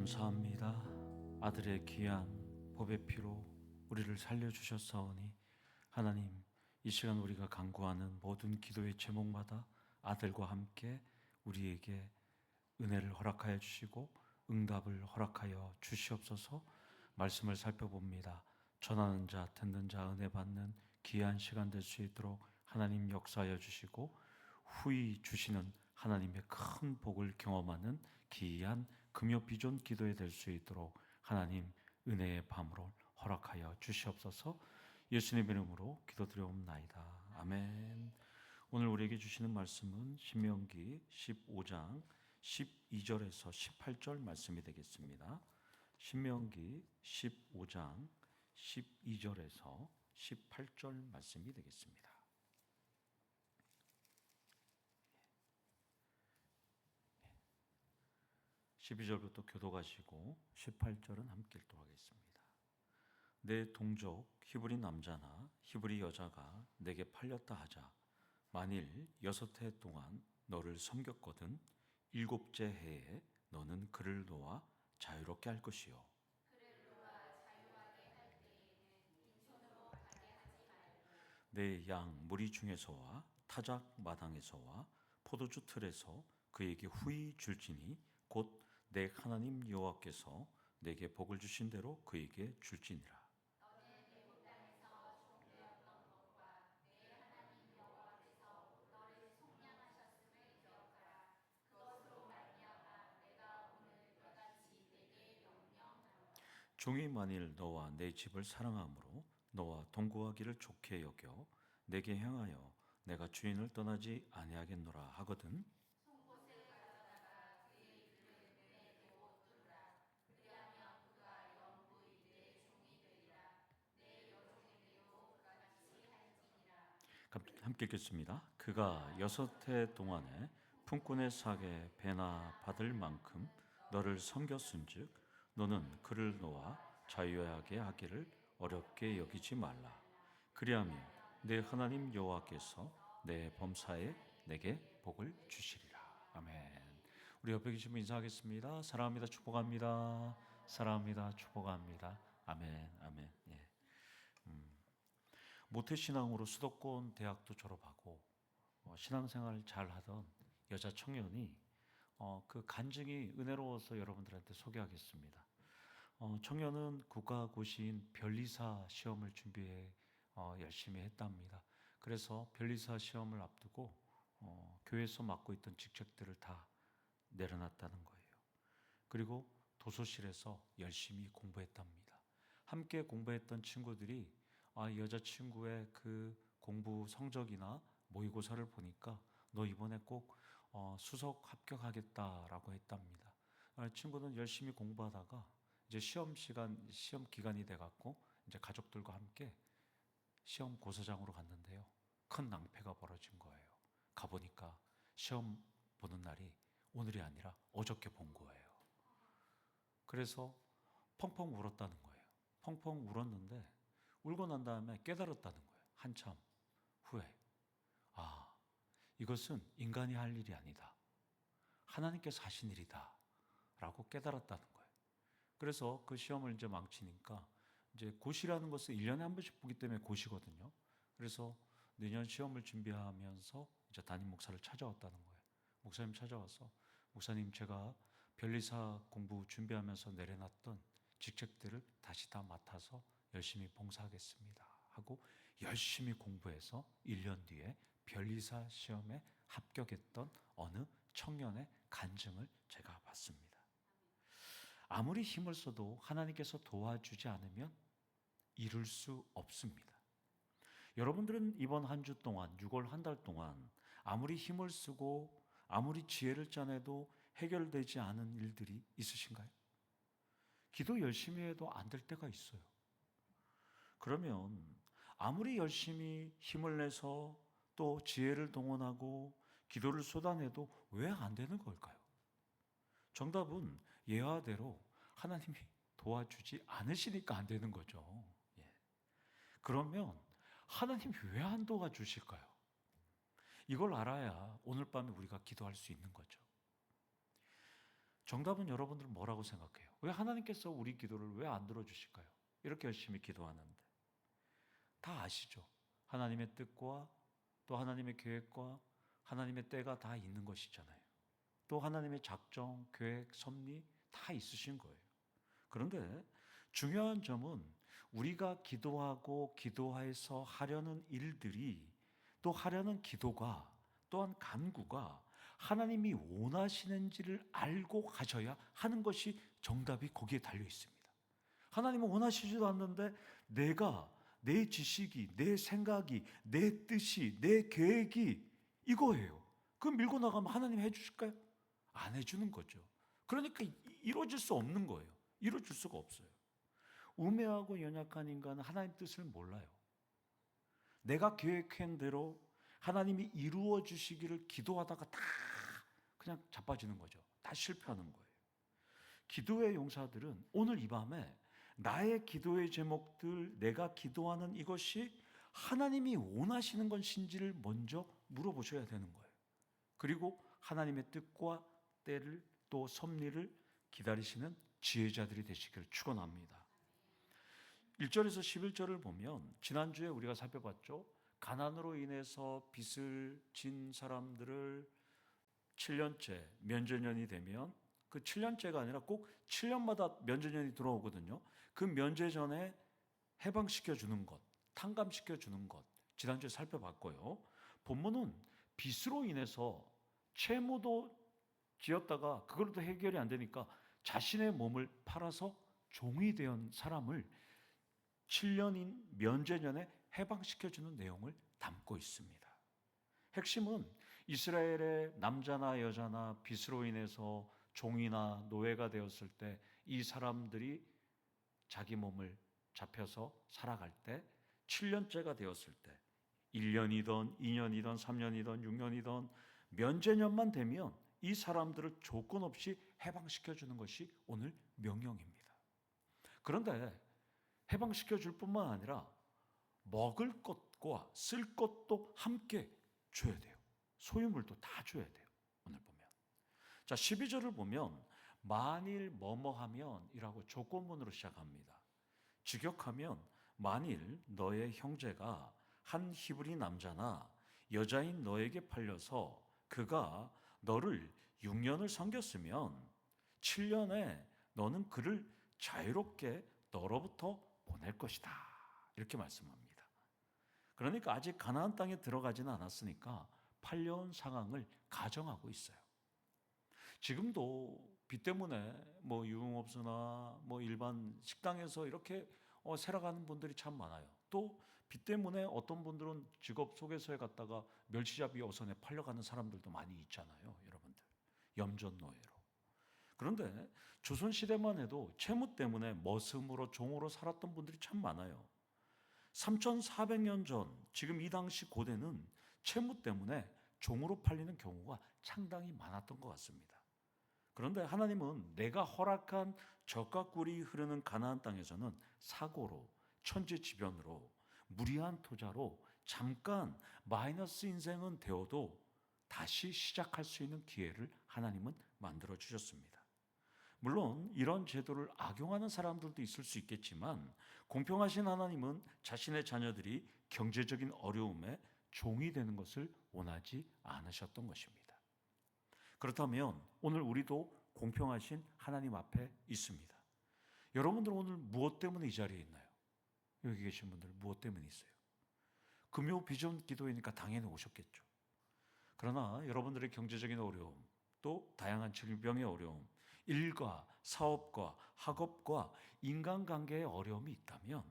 감사합니다. 아들의 귀한 보배 피로 우리를 살려주셨사오니 하나님, 이 시간 우리가 간구하는 모든 기도의 제목마다 아들과 함께 우리에게 은혜를 허락하여 주시고 응답을 허락하여 주시옵소서. 말씀을 살펴봅니다. 전하는 자, 듣는 자 은혜 받는 귀한 시간 될 수 있도록 하나님 역사하여 주시고 후히 주시는 하나님의 큰 복을 경험하는 귀한 금요비전 기도에 될 수 있도록 하나님 은혜의 밤으로 허락하여 주시옵소서. 예수님의 이름으로 기도드려옵나이다. 아멘. 오늘 우리에게 주시는 말씀은 신명기 15장 12절에서 18절 말씀이 되겠습니다. 신명기 15장 12절에서 18절 말씀이 되겠습니다. 12절부터 교도가시고 18절은 함께 읽도록 하겠습니다. 내 동족 히브리 남자나 히브리 여자가 내게 팔렸다 하자. 만일 6해 동안 너를 섬겼거든 7째 해에 너는 그를 놓아 자유롭게 할 것이요. 내 양 무리 중에서와 타작 마당에서와 포도주 틀에서 그에게 후히 줄지니 곧 내 하나님 여호와께서 내게 복을 주신 대로 그에게 줄지니라. 종이 만일 너와 내 집을 사랑함으로 너와 동거하기를 좋게 여겨 내게 향하여 내가 주인을 떠나지 아니하겠노라 하거든 함께 읽겠습니다. 그가 6해 동안에 품꾼의 사계 배나 받을 만큼 너를 섬겼은즉 너는 그를 놓아 자유하게 하기를 어렵게 여기지 말라. 그리하면 내 하나님 여호와께서 내 범사에 내게 복을 주시리라. 아멘. 우리 옆에 계신 분 인사하겠습니다. 사랑합니다. 축복합니다. 사랑합니다. 축복합니다. 아멘. 아멘. 예. 모태신앙으로 수도권 대학도 졸업하고 신앙생활을 잘하던 여자 청년이 그 간증이 은혜로워서 여러분들한테 소개하겠습니다. 청년은 국가고시인 변리사 시험을 준비해 열심히 했답니다. 그래서 변리사 시험을 앞두고 교회에서 맡고 있던 직책들을 다 내려놨다는 거예요. 그리고 도서실에서 열심히 공부했답니다. 함께 공부했던 친구들이 여자친구의 그 공부 성적이나 모의고사를 보니까 너 이번에 꼭 수석 합격하겠다라고 했답니다. 친구는 열심히 공부하다가 이제 시험 기간이 돼갖고 이제 가족들과 함께 시험 고사장으로 갔는데요. 큰 낭패가 벌어진 거예요. 가보니까 시험 보는 날이 오늘이 아니라 어저께 본 거예요. 그래서 펑펑 울었다는 거예요. 펑펑 울었는데 울고 난 다음에 깨달았다는 거예요. 한참 후에. 이것은 인간이 할 일이 아니다. 하나님께서 하신 일이다. 라고 깨달았다는 거예요. 그래서 그 시험을 이제 망치니까 이제 고시라는 것을 1년에 한 번씩 보기 때문에 고시거든요. 그래서 내년 시험을 준비하면서 이제 담임 목사를 찾아왔다는 거예요. 목사님 찾아와서 목사님 제가 변리사 공부 준비하면서 내려놨던 직책들을 다시 다 맡아서 열심히 봉사하겠습니다 하고 열심히 공부해서 1년 뒤에 변리사 시험에 합격했던 어느 청년의 간증을 제가 봤습니다. 아무리 힘을 써도 하나님께서 도와주지 않으면 이룰 수 없습니다. 여러분들은 이번 한 주 동안 6월 한 달 동안 아무리 힘을 쓰고 아무리 지혜를 짜내도 해결되지 않은 일들이 있으신가요? 기도 열심히 해도 안 될 때가 있어요. 그러면 아무리 열심히 힘을 내서 또 지혜를 동원하고 기도를 쏟아내도 왜 안 되는 걸까요? 정답은 예화대로 하나님이 도와주지 않으시니까 안 되는 거죠. 그러면 하나님이 왜 안 도와주실까요? 이걸 알아야 오늘 밤에 우리가 기도할 수 있는 거죠. 정답은 여러분들은 뭐라고 생각해요? 왜 하나님께서 우리 기도를 왜 안 들어주실까요? 이렇게 열심히 기도하는데. 다 아시죠? 하나님의 뜻과 또 하나님의 계획과 하나님의 때가 다 있는 것이잖아요. 또 하나님의 작정, 계획, 섭리 다 있으신 거예요. 그런데 중요한 점은 우리가 기도하고 기도해서 하려는 일들이, 또 하려는 기도가, 또한 간구가 하나님이 원하시는지를 알고 가셔야 하는 것이 정답이 거기에 달려 있습니다. 하나님은 원하시지도 않는데 내가, 내 지식이, 내 생각이, 내 뜻이, 내 계획이 이거예요. 그럼 밀고 나가면 하나님 해주실까요? 안 해주는 거죠. 그러니까 이루어질 수 없는 거예요. 이루어질 수가 없어요. 우매하고 연약한 인간은 하나님 뜻을 몰라요. 내가 계획한 대로 하나님이 이루어 주시기를 기도하다가 다 그냥 자빠지는 거죠. 다 실패하는 거예요. 기도의 용사들은 오늘 이 밤에 나의 기도의 제목들, 내가 기도하는 이것이 하나님이 원하시는 것인지를 먼저 물어보셔야 되는 거예요. 그리고 하나님의 뜻과 때를, 또 섭리를 기다리시는 지혜자들이 되시기를 축원합니다. 1절에서 11절을 보면 지난주에 우리가 살펴봤죠. 가난으로 인해서 빚을 진 사람들을 7년째 면제년이 되면, 그 7년째가 아니라 꼭 7년마다 면제년이 들어오거든요. 그 면제전에 해방시켜 주는 것, 탕감시켜 주는 것, 지난주에 살펴봤고요. 본문은 빚으로 인해서 채무도 지었다가 그걸로도 해결이 안 되니까 자신의 몸을 팔아서 종이 된 사람을 7년인 면제년에 해방시켜주는 내용을 담고 있습니다. 핵심은 이스라엘의 남자나 여자나 빚으로 인해서 종이나 노예가 되었을 때 이 사람들이 자기 몸을 잡혀서 살아갈 때 7년째가 되었을 때 1년이든 2년이든 3년이든 6년이든 면제년만 되면 이 사람들을 조건 없이 해방시켜주는 것이 오늘 명령입니다. 그런데 해방시켜줄 뿐만 아니라 먹을 것과 쓸 것도 함께 줘야 돼요. 소유물도 다 줘야 돼요. 오늘 보면. 자, 12절을 보면 만일 뭐뭐하면 이라고 조건문으로 시작합니다. 직역하면 만일 너의 형제가 한 히브리 남자나 여자인 너에게 팔려서 그가 너를 6년을 섬겼으면 7년에 너는 그를 자유롭게 너로부터 보낼 것이다. 이렇게 말씀합니다. 그러니까 아직 가나안 땅에 들어가지는 않았으니까 팔려온 상황을 가정하고 있어요. 지금도 빚 때문에 유흥업소나 일반 식당에서 이렇게 살아가는 분들이 참 많아요. 또 빚 때문에 어떤 분들은 직업 소개서에 갔다가 멸치잡이 어선에 팔려가는 사람들도 많이 있잖아요, 여러분들. 염전노예로. 그런데 조선시대만 해도 채무 때문에 머슴으로 종으로 살았던 분들이 참 많아요. 3,400년 전, 지금 이 당시 고대는 채무 때문에 종으로 팔리는 경우가 상당히 많았던 것 같습니다. 그런데 하나님은 내가 허락한 젖과 꿀이 흐르는 가나안 땅에서는 사고로, 천재지변으로, 무리한 투자로 잠깐 마이너스 인생은 되어도 다시 시작할 수 있는 기회를 하나님은 만들어 주셨습니다. 물론 이런 제도를 악용하는 사람들도 있을 수 있겠지만 공평하신 하나님은 자신의 자녀들이 경제적인 어려움에 종이 되는 것을 원하지 않으셨던 것입니다. 그렇다면 오늘 우리도 공평하신 하나님 앞에 있습니다. 여러분들 오늘 무엇 때문에 이 자리에 있나요? 여기 계신 분들 무엇 때문에 있어요? 금요 비전 기도회니까 당연히 오셨겠죠. 그러나 여러분들의 경제적인 어려움, 또 다양한 질병의 어려움, 일과 사업과 학업과 인간관계의 어려움이 있다면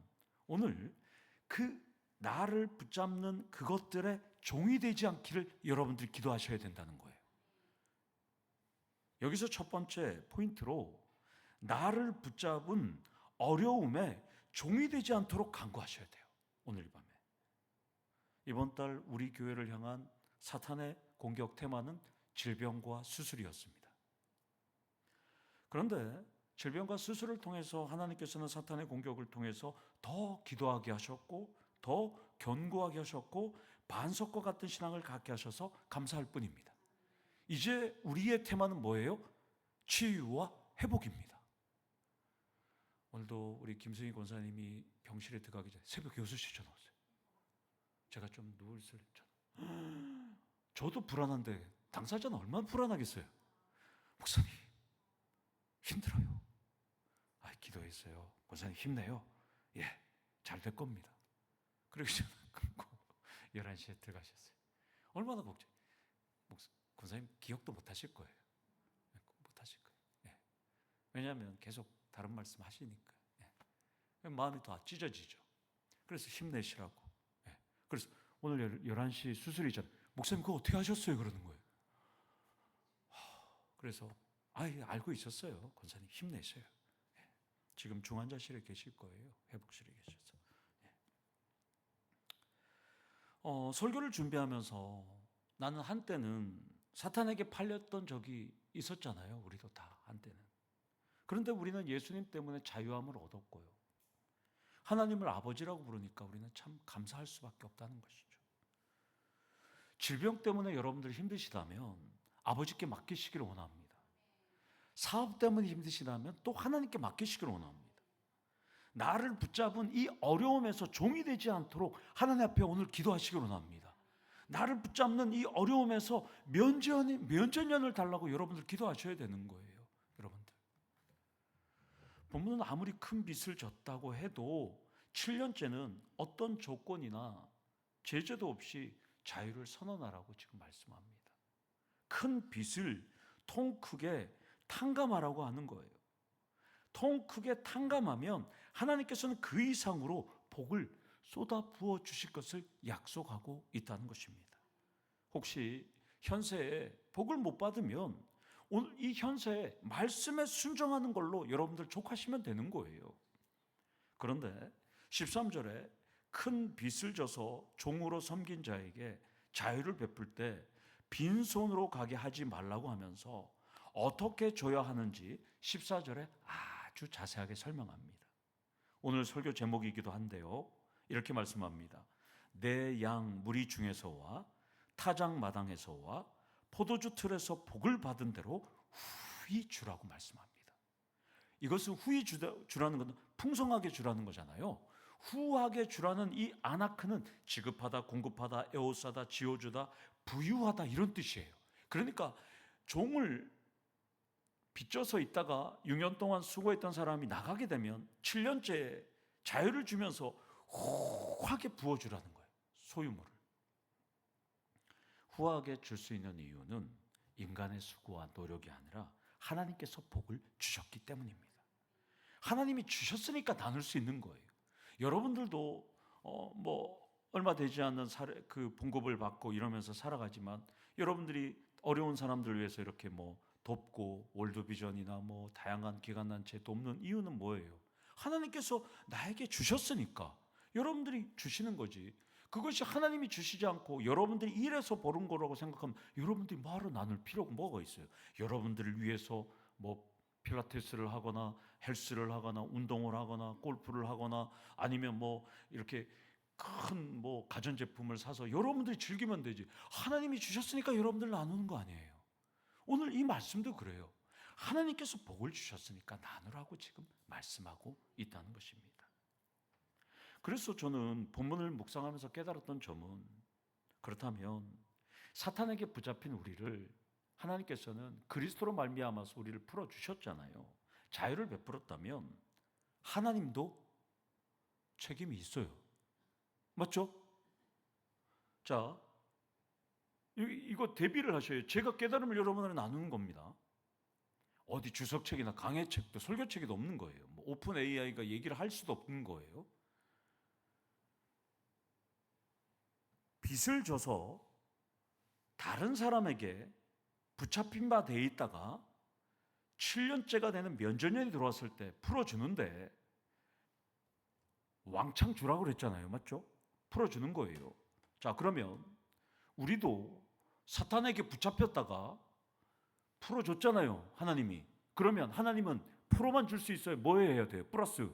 오늘 그 나를 붙잡는 그것들의 종이 되지 않기를 여러분들이 기도하셔야 된다는 거예요. 여기서 첫 번째 포인트로 나를 붙잡은 어려움에 종이 되지 않도록 간구하셔야 돼요. 오늘 밤에. 이번 달 우리 교회를 향한 사탄의 공격 테마는 질병과 수술이었습니다. 그런데 질병과 수술을 통해서 하나님께서는 사탄의 공격을 통해서 더 기도하게 하셨고 더 견고하게 하셨고 반석과 같은 신앙을 갖게 하셔서 감사할 뿐입니다. 이제 우리의 테마는 뭐예요? 치유와 회복입니다. 오늘도 우리 김승희 권사님이 병실에 들어가기 전에 새벽 6시에 전화 왔어요. 제가 좀 누울 수 있잖아. 저도 불안한데 당사자는 얼마나 불안하겠어요. 목사님 힘들어요. 기도했어요. 권사님 힘내요. 예, 잘 될 겁니다. 그러기 전에 끊고 11시에 들어가셨어요. 얼마나 걱정. 권사님 기억도 못 하실 거예요. 못 하실 거예요. 예. 왜냐하면 계속 다른 말씀 하시니까. 예. 마음이 더 찢어지죠. 그래서 힘내시라고. 예. 그래서 오늘 11시 수술이잖아요. 목사님 그거 어떻게 하셨어요? 그러는 거예요. 그래서 알고 있었어요. 권사님 힘내세요. 예. 지금 중환자실에 계실 거예요. 회복실에 계셔서. 예. 설교를 준비하면서 나는 한때는 사탄에게 팔렸던 적이 있었잖아요. 우리도 다 한때는. 그런데 우리는 예수님 때문에 자유함을 얻었고요. 하나님을 아버지라고 부르니까 우리는 참 감사할 수밖에 없다는 것이죠. 질병 때문에 여러분들 힘드시다면 아버지께 맡기시기를 원합니다. 사업 때문에 힘드시다면 또 하나님께 맡기시기를 원합니다. 나를 붙잡은 이 어려움에서 종이 되지 않도록 하나님 앞에 오늘 기도하시기를 원합니다. 나를 붙잡는 이 어려움에서 면전년을 달라고 여러분들 기도하셔야 되는 거예요. 여러분들. 본문은 아무리 큰 빚을 졌다고 해도 7년째는 어떤 조건이나 제재도 없이 자유를 선언하라고 지금 말씀합니다. 큰 빚을 통 크게 탕감하라고 하는 거예요. 통 크게 탕감하면 하나님께서는 그 이상으로 복을 쏟아 부어 주실 것을 약속하고 있다는 것입니다. 혹시 현세에 복을 못 받으면 오늘 이 현세에 말씀에 순종하는 걸로 여러분들 족하시면 되는 거예요. 그런데 13절에 큰 빚을 져서 종으로 섬긴 자에게 자유를 베풀 때 빈손으로 가게 하지 말라고 하면서 어떻게 줘야 하는지 14절에 아주 자세하게 설명합니다. 오늘 설교 제목이기도 한데요. 이렇게 말씀합니다. 내 양 무리 중에서와 타작 마당에서와 포도주 틀에서 복을 받은 대로 후히 주라고 말씀합니다. 이것은 후히 주라는 건 풍성하게 주라는 거잖아요. 후하게 주라는 이 아나크는 지급하다, 공급하다, 에오싸다, 지어주다, 부유하다 이런 뜻이에요. 그러니까 종을 빚져서 있다가 6년 동안 수고했던 사람이 나가게 되면 7년째 자유를 주면서 후하게 부어주라는 거예요. 소유물을. 후하게 줄 수 있는 이유는 인간의 수고와 노력이 아니라 하나님께서 복을 주셨기 때문입니다. 하나님이 주셨으니까 나눌 수 있는 거예요. 여러분들도 얼마 되지 않는 그 봉급을 받고 이러면서 살아가지만 여러분들이 어려운 사람들 위해서 이렇게 돕고 월드비전이나 다양한 기관단체 돕는 이유는 뭐예요? 하나님께서 나에게 주셨으니까 여러분들이 주시는 거지. 그것이 하나님이 주시지 않고 여러분들이 일해서 버는 거라고 생각하면 여러분들이 뭐하러 나눌 필요가 뭐가 있어요? 여러분들을 위해서 필라테스를 하거나 헬스를 하거나 운동을 하거나 골프를 하거나 아니면 이렇게 큰 가전제품을 사서 여러분들이 즐기면 되지. 하나님이 주셨으니까 여러분들 나누는 거 아니에요. 오늘 이 말씀도 그래요. 하나님께서 복을 주셨으니까 나누라고 지금 말씀하고 있다는 것입니다. 그래서 저는 본문을 묵상하면서 깨달았던 점은 그렇다면 사탄에게 붙잡힌 우리를 하나님께서는 그리스도로 말미암아서 우리를 풀어주셨잖아요. 자유를 베풀었다면 하나님도 책임이 있어요. 맞죠? 자, 이거 대비를 하셔요. 제가 깨달음을 여러분들은 나누는 겁니다. 어디 주석책이나 강해책도 설교책에도 없는 거예요. 오픈 AI가 얘기를 할 수도 없는 거예요. 빚을 져서 다른 사람에게 붙잡힌 바 돼 있다가 7년째가 되는 면전년이 들어왔을 때 풀어주는데 왕창 주라고 그랬잖아요. 맞죠? 풀어주는 거예요. 자, 그러면 우리도 사탄에게 붙잡혔다가 풀어줬잖아요. 하나님이. 그러면 하나님은 풀어만 줄 수 있어요? 뭐 해야 돼요? 플러스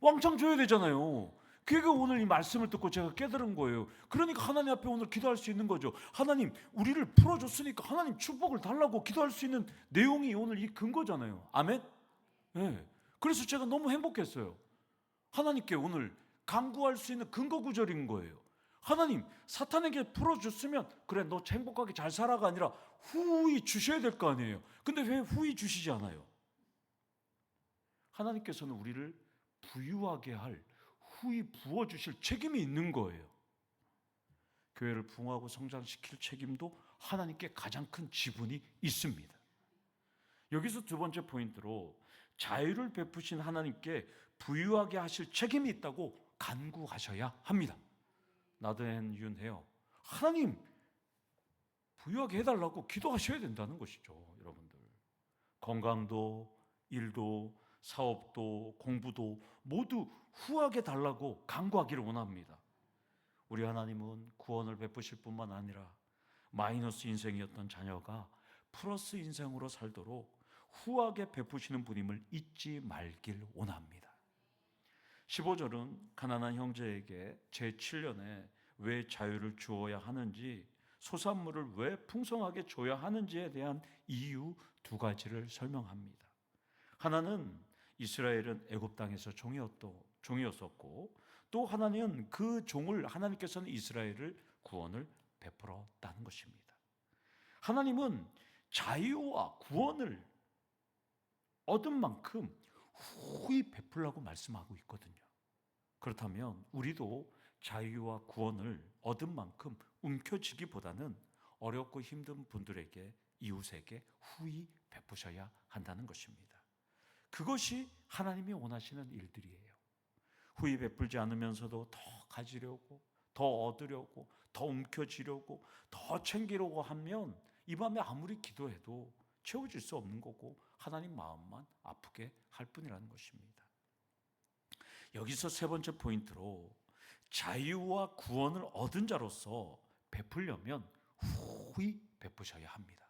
왕창 줘야 되잖아요. 그게 오늘 이 말씀을 듣고 제가 깨달은 거예요. 그러니까 하나님 앞에 오늘 기도할 수 있는 거죠. 하나님 우리를 풀어줬으니까 하나님 축복을 달라고 기도할 수 있는 내용이 오늘 이 근거잖아요. 아멘? 네. 그래서 제가 너무 행복했어요. 하나님께 오늘 간구할 수 있는 근거 구절인 거예요. 하나님, 사탄에게 풀어줬으면 그래 너 행복하게 잘 살아가 아니라 후히 주셔야 될 거 아니에요. 근데 왜 후히 주시지 않아요? 하나님께서는 우리를 부유하게 할 후히 부어주실 책임이 있는 거예요. 교회를 부흥하고 성장시킬 책임도 하나님께 가장 큰 지분이 있습니다. 여기서 두 번째 포인트로 자유를 베푸신 하나님께 부유하게 하실 책임이 있다고 간구하셔야 합니다. 나드앤 윤해요. 하나님 부유하게 해달라고 기도하셔야 된다는 것이죠. 여러분들 건강도 일도 사업도 공부도 모두 후하게 달라고 간구하기를 원합니다. 우리 하나님은 구원을 베푸실 뿐만 아니라 마이너스 인생이었던 자녀가 플러스 인생으로 살도록 후하게 베푸시는 분임을 잊지 말길 원합니다. 15절은 가난한 형제에게 제7년에 왜 자유를 주어야 하는지, 소산물을 왜 풍성하게 줘야 하는지에 대한 이유 두 가지를 설명합니다. 하나는 이스라엘은 애굽 땅에서 종이었었고, 또 하나는 그 종을 하나님께서는 이스라엘을 구원을 베풀었다는 것입니다. 하나님은 자유와 구원을 얻은 만큼 후히 베풀라고 말씀하고 있거든요. 그렇다면 우리도 자유와 구원을 얻은 만큼 움켜쥐기보다는 어렵고 힘든 분들에게, 이웃에게 후히 베푸셔야 한다는 것입니다. 그것이 하나님이 원하시는 일들이에요. 후히 베풀지 않으면서도 더 가지려고, 더 얻으려고, 더 움켜쥐려고, 더 챙기려고 하면 이 밤에 아무리 기도해도 채워질 수 없는 거고 하나님 마음만 아프게 할 뿐이라는 것입니다. 여기서 세 번째 포인트로 자유와 구원을 얻은 자로서 베풀려면 후히 베푸셔야 합니다.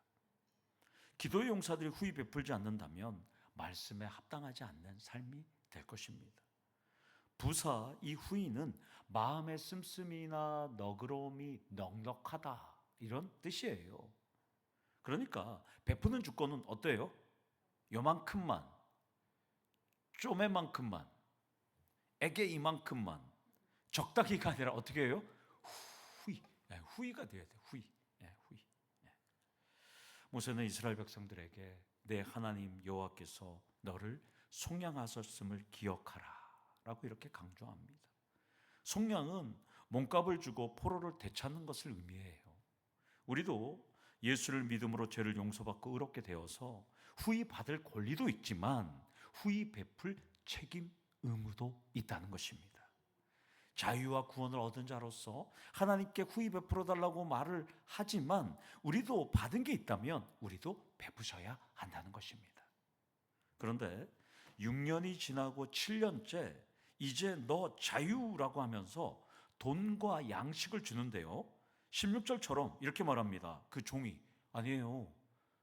기도의 용사들이 후히 베풀지 않는다면 말씀에 합당하지 않는 삶이 될 것입니다. 부사 이 후히는 마음의 씀씀이나 너그러움이 넉넉하다 이런 뜻이에요. 그러니까 베푸는 주권은 어때요? 요만큼만, 쪼매만큼만, 에게 이만큼만, 적당히가 아니라 어떻게 해요? 후히, 후히가 돼야 돼요. 후히. 모세는 이스라엘 백성들에게 내 하나님 여호와께서 너를 속량하셨음을 기억하라 라고 이렇게 강조합니다. 속량은 몸값을 주고 포로를 되찾는 것을 의미해요. 우리도 예수를 믿음으로 죄를 용서받고 의롭게 되어서 후히 받을 권리도 있지만 후히 베풀 책임, 의무도 있다는 것입니다. 자유와 구원을 얻은 자로서 하나님께 후히 베풀어 달라고 말을 하지만 우리도 받은 게 있다면 우리도 베푸셔야 한다는 것입니다. 그런데 6년이 지나고 7년째 이제 너 자유라고 하면서 돈과 양식을 주는데요, 16절처럼 이렇게 말합니다. 그 종이 아니에요,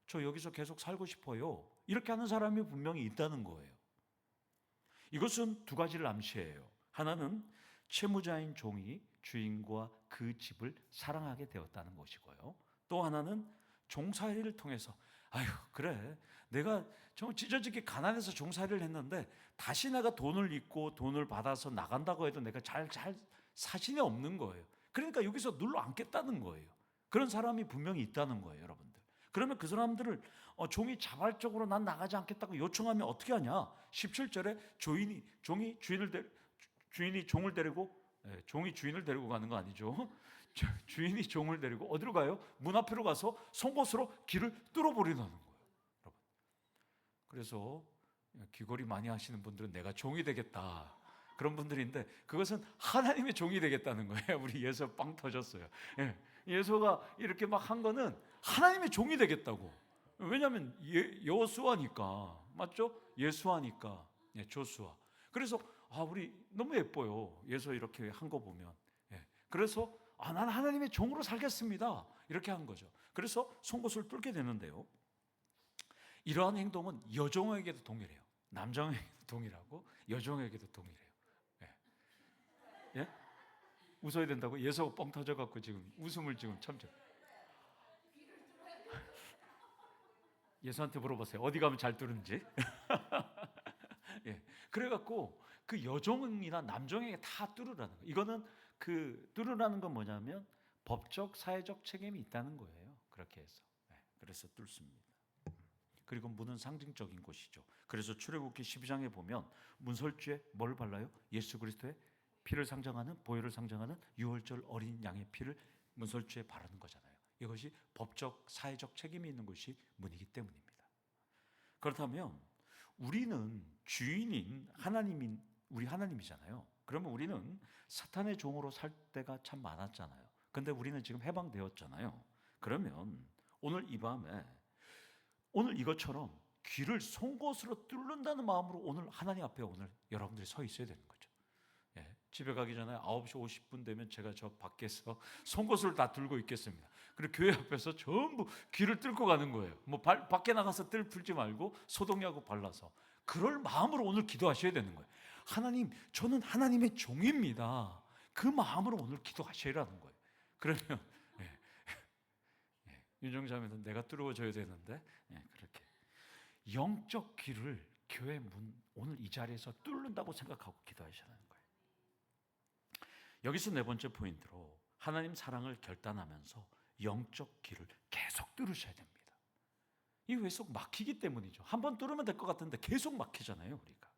저 여기서 계속 살고 싶어요, 이렇게 하는 사람이 분명히 있다는 거예요. 이것은 두 가지를 암시해요. 하나는 채무자인 종이 주인과 그 집을 사랑하게 되었다는 것이고요, 또 하나는 종살이를 통해서 아유 그래 내가 좀 찢어지게 가난해서 종살이를 했는데 다시 내가 돈을 잊고 돈을 받아서 나간다고 해도 내가 잘 사신이 없는 거예요. 그러니까 여기서 눌러 앉겠다는 거예요. 그런 사람이 분명히 있다는 거예요, 여러분들. 그러면 그 사람들을 종이 자발적으로 난 나가지 않겠다고 요청하면 어떻게 하냐? 17절에 종이 종을 데리고, 종이 주인을 데리고 가는 거 아니죠? 주인이 종을 데리고 어디로 가요? 문 앞으로 가서 송곳으로 길을 뚫어버리는 거예요, 여러분. 그래서 귀걸이 많이 하시는 분들은 내가 종이 되겠다 그런 분들인데 그것은 하나님의 종이 되겠다는 거예요. 우리 예수 빵 터졌어요. 예수가 이렇게 막 한 거는 하나님의 종이 되겠다고. 왜냐하면 여호수아니까, 맞죠? 예수아니까, 조수아. 그래서 우리 너무 예뻐요. 예수 이렇게 한 거 보면. 그래서 난 하나님의 종으로 살겠습니다, 이렇게 한 거죠. 그래서 송곳을 뚫게 되는데요, 이러한 행동은 여종에게도 동일해요. 남종에게도 동일하고 여종에게도 동일해요. 예? 웃어야 된다고? 예수가 뻥 터져갖고 지금 웃음을 지금 참죠. 예수한테 물어보세요. 어디 가면 잘 뚫는지. 예. 그래갖고 그 여종이나 남종에게 다 뚫으라는 거예요. 이거는 그 뚫으라는 건 뭐냐면 법적, 사회적 책임이 있다는 거예요. 그렇게 해서. 그래서 뚫습니다. 그리고 문은 상징적인 곳이죠. 그래서 출애굽기 12장에 보면 문설주에 뭘 발라요? 예수 그리스도의 피를 상징하는, 보혈을 상징하는 유월절 어린 양의 피를 문설주에 바르는 거잖아요. 이것이 법적, 사회적 책임이 있는 곳이 문이기 때문입니다. 그렇다면 우리는 주인인 하나님인 우리 하나님이잖아요. 그러면 우리는 사탄의 종으로 살 때가 참 많았잖아요. 근데 우리는 지금 해방되었잖아요. 그러면 오늘 이 밤에 오늘 이것처럼 귀를 송곳으로 뚫는다는 마음으로 오늘 하나님 앞에 오늘 여러분들이 서 있어야 되는 거죠. 집에 가기 전에 9시 50분 되면 제가 저 밖에서 송곳을 다 들고 있겠습니다. 그리고 교회 앞에서 전부 귀를 뚫고 가는 거예요. 뭐 밖에 나가서 뜰 풀지 말고 소독약고 발라서 그럴 마음으로 오늘 기도하셔야 되는 거예요. 하나님, 저는 하나님의 종입니다. 그 마음으로 오늘 기도하셔야라는 거예요. 그러면 윤정자매는 내가 뚫어줘야 되는데 그렇게 영적 귀를 교회 문 오늘 이 자리에서 뚫는다고 생각하고 기도하셔야 하는 거예요. 여기서 네 번째 포인트로 하나님 사랑을 결단하면서 영적 귀를 계속 뚫으셔야 됩니다. 이게 계속 막히기 때문이죠. 한번 뚫으면 될 것 같은데 계속 막히잖아요. 우리가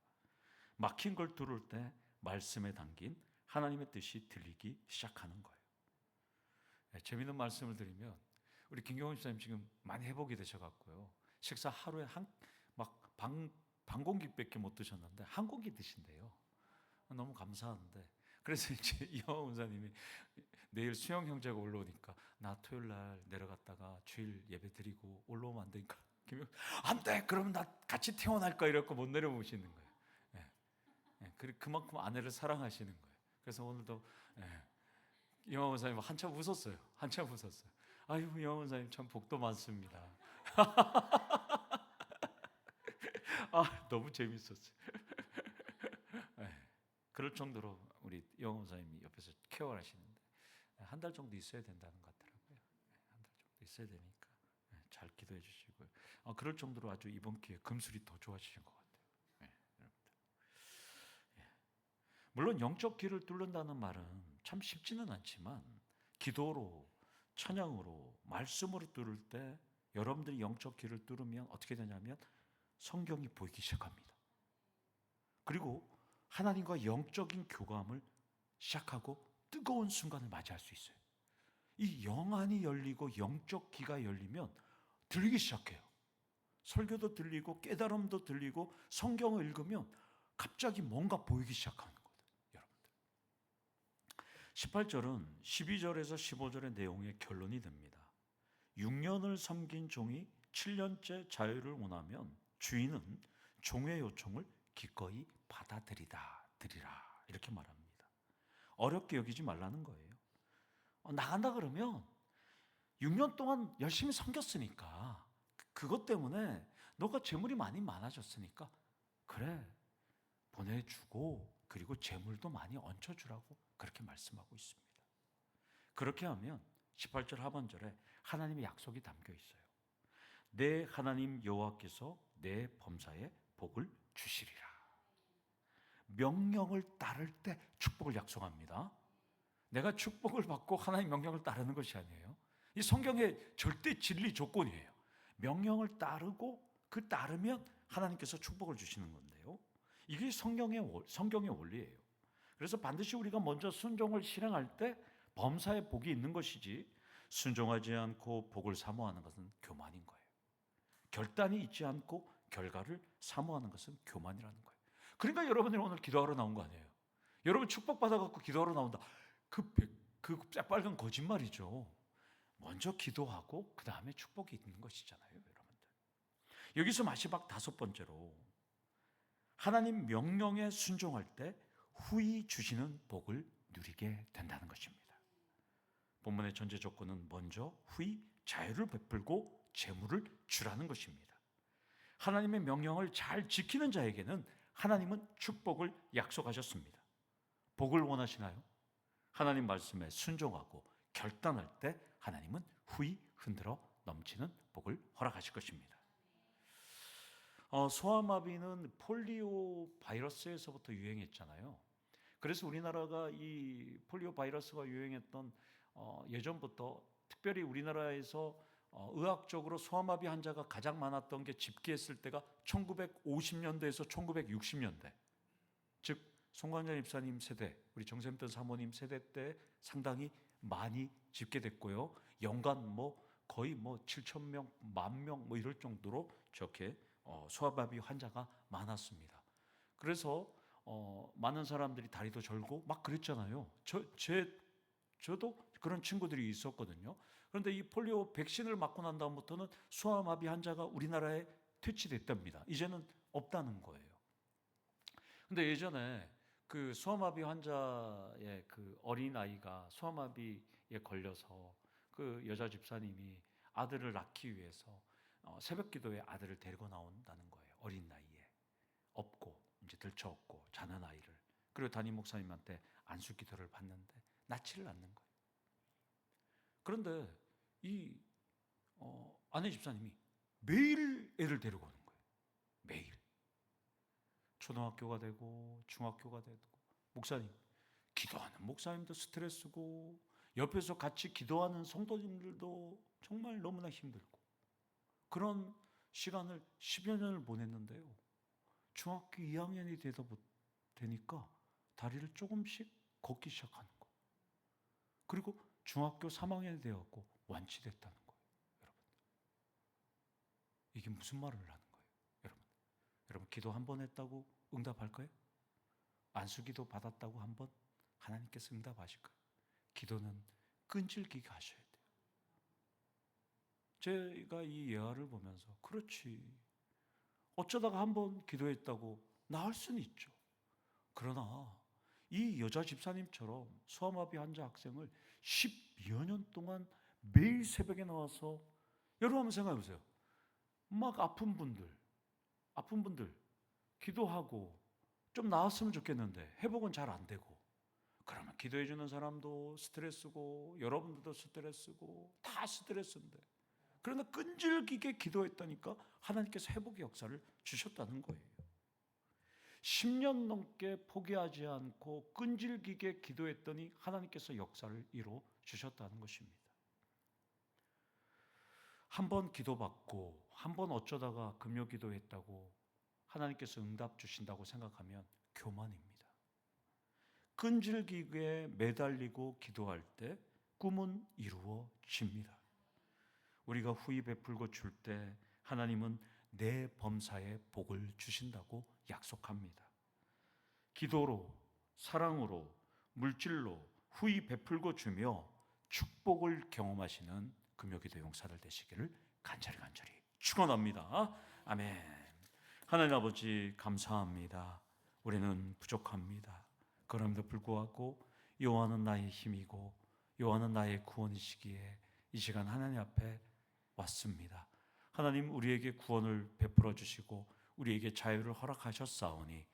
막힌 걸 뚫을 때 말씀에 담긴 하나님의 뜻이 들리기 시작하는 거예요. 재미있는 말씀을 드리면 우리 김경원 집사님 지금 많이 회복이 되셔갖고요. 식사 하루에 막 반공기밖에 못 드셨는데 한 공기 드신대요. 너무 감사한데 그래서 이제 이영호 원사님이 내일 수영 형제가 올라오니까 나 토요일 날 내려갔다가 주일 예배 드리고 올라오면 안 되니까 안 돼. 그러면 나 같이 태어날 거야 이랬고 못 내려오시는 거예요. 그만큼 아내를 사랑하시는 거예요. 그래서 오늘도 이영호 원사님 한참 웃었어요. 아유 이영호 원사님 참 복도 많습니다. 너무 재밌었어요. 그럴 정도로 우리 영호 원사님이 옆에서 케어를 하시는데 한 달 정도 있어야 된다는 것 같더라고요. 한 달 정도 있어야 되니까 잘 기도해 주시고요. 그럴 정도로 아주 이번 기회에 금술이 더 좋아지신 것 같아요. 여러분들. 물론 영적 귀를 뚫는다는 말은 참 쉽지는 않지만 기도로, 찬양으로, 말씀으로 뚫을 때 여러분들이 영적 귀를 뚫으면 어떻게 되냐면 성경이 보이기 시작합니다. 그리고 하나님과 영적인 교감을 시작하고 뜨거운 순간을 맞이할 수 있어요. 이 영안이 열리고 영적 귀가 열리면 들리기 시작해요. 설교도 들리고 깨달음도 들리고 성경을 읽으면 갑자기 뭔가 보이기 시작하는 거예요. 여러분들 18절은 12절에서 15절의 내용의 결론이 됩니다. 6년을 섬긴 종이 7년째 자유를 원하면 주인은 종의 요청을 기꺼이 받아들이라 이렇게 말합니다. 어렵게 여기지 말라는 거예요. 나간다 그러면 6년 동안 열심히 섬겼으니까 그것 때문에 너가 재물이 많아졌으니까 그래 보내주고 그리고 재물도 많이 얹혀주라고 그렇게 말씀하고 있습니다. 그렇게 하면 18절 하반절에 하나님의 약속이 담겨 있어요. 내 하나님 여호와께서 내 범사에 복을 주시리라. 명령을 따를 때 축복을 약속합니다. 내가 축복을 받고 하나님 명령을 따르는 것이 아니에요. 이 성경의 절대 진리 조건이에요. 명령을 따르고 그 따르면 하나님께서 축복을 주시는 건데요. 이게 성경의 원리예요. 그래서 반드시 우리가 먼저 순종을 실행할 때 범사에 복이 있는 것이지 순종하지 않고 복을 사모하는 것은 교만인 거예요. 결단이 있지 않고 결과를 사모하는 것은 교만이라는 거예요. 그러니까 여러분들이 오늘 기도하러 나온 거 아니에요. 여러분 축복받아갖고 기도하러 나온다. 그 새빨간 거짓말이죠. 먼저 기도하고 그 다음에 축복이 있는 것이잖아요. 여러분들. 여기서 마지막 다섯 번째로 하나님 명령에 순종할 때 후히 주시는 복을 누리게 된다는 것입니다. 본문의 전제 조건은 먼저 후히 자유를 베풀고 재물을 주라는 것입니다. 하나님의 명령을 잘 지키는 자에게는 하나님은 축복을 약속하셨습니다. 복을 원하시나요? 하나님 말씀에 순종하고 결단할 때 하나님은 후히 흔들어 넘치는 복을 허락하실 것입니다. 소아마비는 폴리오 바이러스에서부터 유행했잖아요. 그래서 우리나라가 이 폴리오 바이러스가 유행했던 예전부터 특별히 우리나라에서 의학적으로 소아마비 환자가 가장 많았던 게 집계했을 때가 1950년대에서 1960년대, 즉 송광자 입사님 세대, 우리 정샘돈 사모님 세대 때 상당히 많이 집계됐고요. 연간 거의 7천 명, 10,000명 이럴 정도로 저렇게 소아마비 환자가 많았습니다. 그래서 많은 사람들이 다리도 절고 막 그랬잖아요. 저도 그런 친구들이 있었거든요. 그런데 이 폴리오 백신을 맞고 난 다음부터는 소아마비 환자가 우리나라에 퇴치됐답니다. 이제는 없다는 거예요. 근데 예전에 그 소아마비 환자의 그 어린 아이가 소아마비에 걸려서 그 여자 집사님이 아들을 낳기 위해서 새벽 기도에 아들을 데리고 나온다는 거예요. 어린 나이에 없고 이제 들쳐없고 자는 아이를, 그리고 담임 목사님한테 안수 기도를 받는데 낳지를 않는 거예요. 그런데 이 아내 집사님이 매일 애를 데리고 오는 거예요. 매일. 초등학교가 되고 중학교가 되고, 목사님, 기도하는 목사님도 스트레스고 옆에서 같이 기도하는 성도님들도 정말 너무나 힘들고, 그런 시간을 10여 년을 보냈는데요. 중학교 2학년이 되니까 다리를 조금씩 걷기 시작하는 거예요. 그리고 중학교 3학년이 되었고 완치됐다는 거예요. 여러분, 이게 무슨 말을 하는 거예요? 여러분 기도 한 번 했다고 응답할까요? 안수기도 받았다고 한 번 하나님께서 응답하실까요? 기도는 끈질기게 하셔야 돼요. 제가 이 예화를 보면서 그렇지, 어쩌다가 한 번 기도했다고 나을 수는 있죠. 그러나 이 여자 집사님처럼 소아마비 환자 학생을 10여 년 동안 매일 새벽에 나와서, 여러분 한번 생각해 보세요. 막 아픈 분들 기도하고 좀 나았으면 좋겠는데 회복은 잘 안 되고, 그러면 기도해 주는 사람도 스트레스고 여러분들도 스트레스고 다 스트레스인데, 그러나 끈질기게 기도했다니까 하나님께서 회복의 역사를 주셨다는 거예요. 10년 넘게 포기하지 않고 끈질기게 기도했더니 하나님께서 역사를 이루어 주셨다는 것입니다. 한 번 기도받고 한 번 어쩌다가 금요 기도했다고 하나님께서 응답 주신다고 생각하면 교만입니다. 끈질기게 매달리고 기도할 때 꿈은 이루어집니다. 우리가 후히 베풀고 줄 때 하나님은 내 범사에 복을 주신다고 약속합니다. 기도로, 사랑으로, 물질로 후히 베풀고 주며 축복을 경험하시는 금요기도 용사들 되시기를 간절히 축원합니다. 아멘. 하나님 아버지 감사합니다. 우리는 부족합니다. 그럼에도 불구하고 여호와는 나의 힘이고 여호와는 나의 구원이시기에 이 시간 하나님 앞에 왔습니다. 하나님, 우리에게 구원을 베풀어 주시고 우리에게 자유를 허락하셨사오니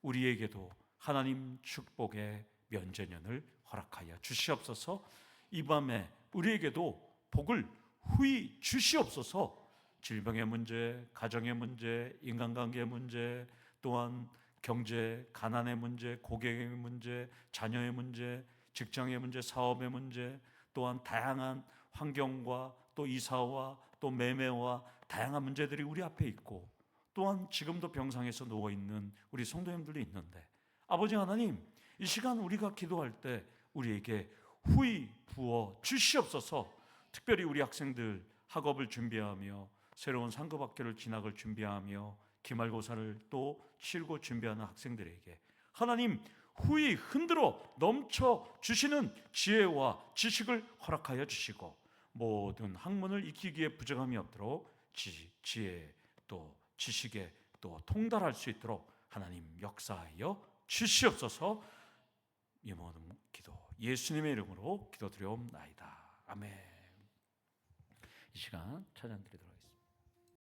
우리에게도 하나님 축복의 면제년을 허락하여 주시옵소서. 이 밤에 우리에게도 복을 후히 주시옵소서. 질병의 문제, 가정의 문제, 인간관계의 문제, 또한 경제, 가난의 문제, 고객의 문제, 자녀의 문제, 직장의 문제, 사업의 문제, 또한 다양한 환경과 또 이사와 또 매매와 다양한 문제들이 우리 앞에 있고, 또한 지금도 병상에서 누워있는 우리 성도님들도 있는데, 아버지 하나님, 이 시간 우리가 기도할 때 우리에게 후히 부어 주시옵소서. 특별히 우리 학생들 학업을 준비하며 새로운 상급학교를 진학을 준비하며 기말고사를 또 치르고 준비하는 학생들에게 하나님 후히 흔들어 넘쳐 주시는 지혜와 지식을 허락하여 주시고, 모든 학문을 익히기에 부족함이 없도록 지혜 또 지식에 또 통달할 수 있도록 하나님 역사하여 주시옵소서. 이 모든 기도 예수님의 이름으로 기도드리옵나이다. 아멘. 이 시간 찬양 드리도록 하겠습니다.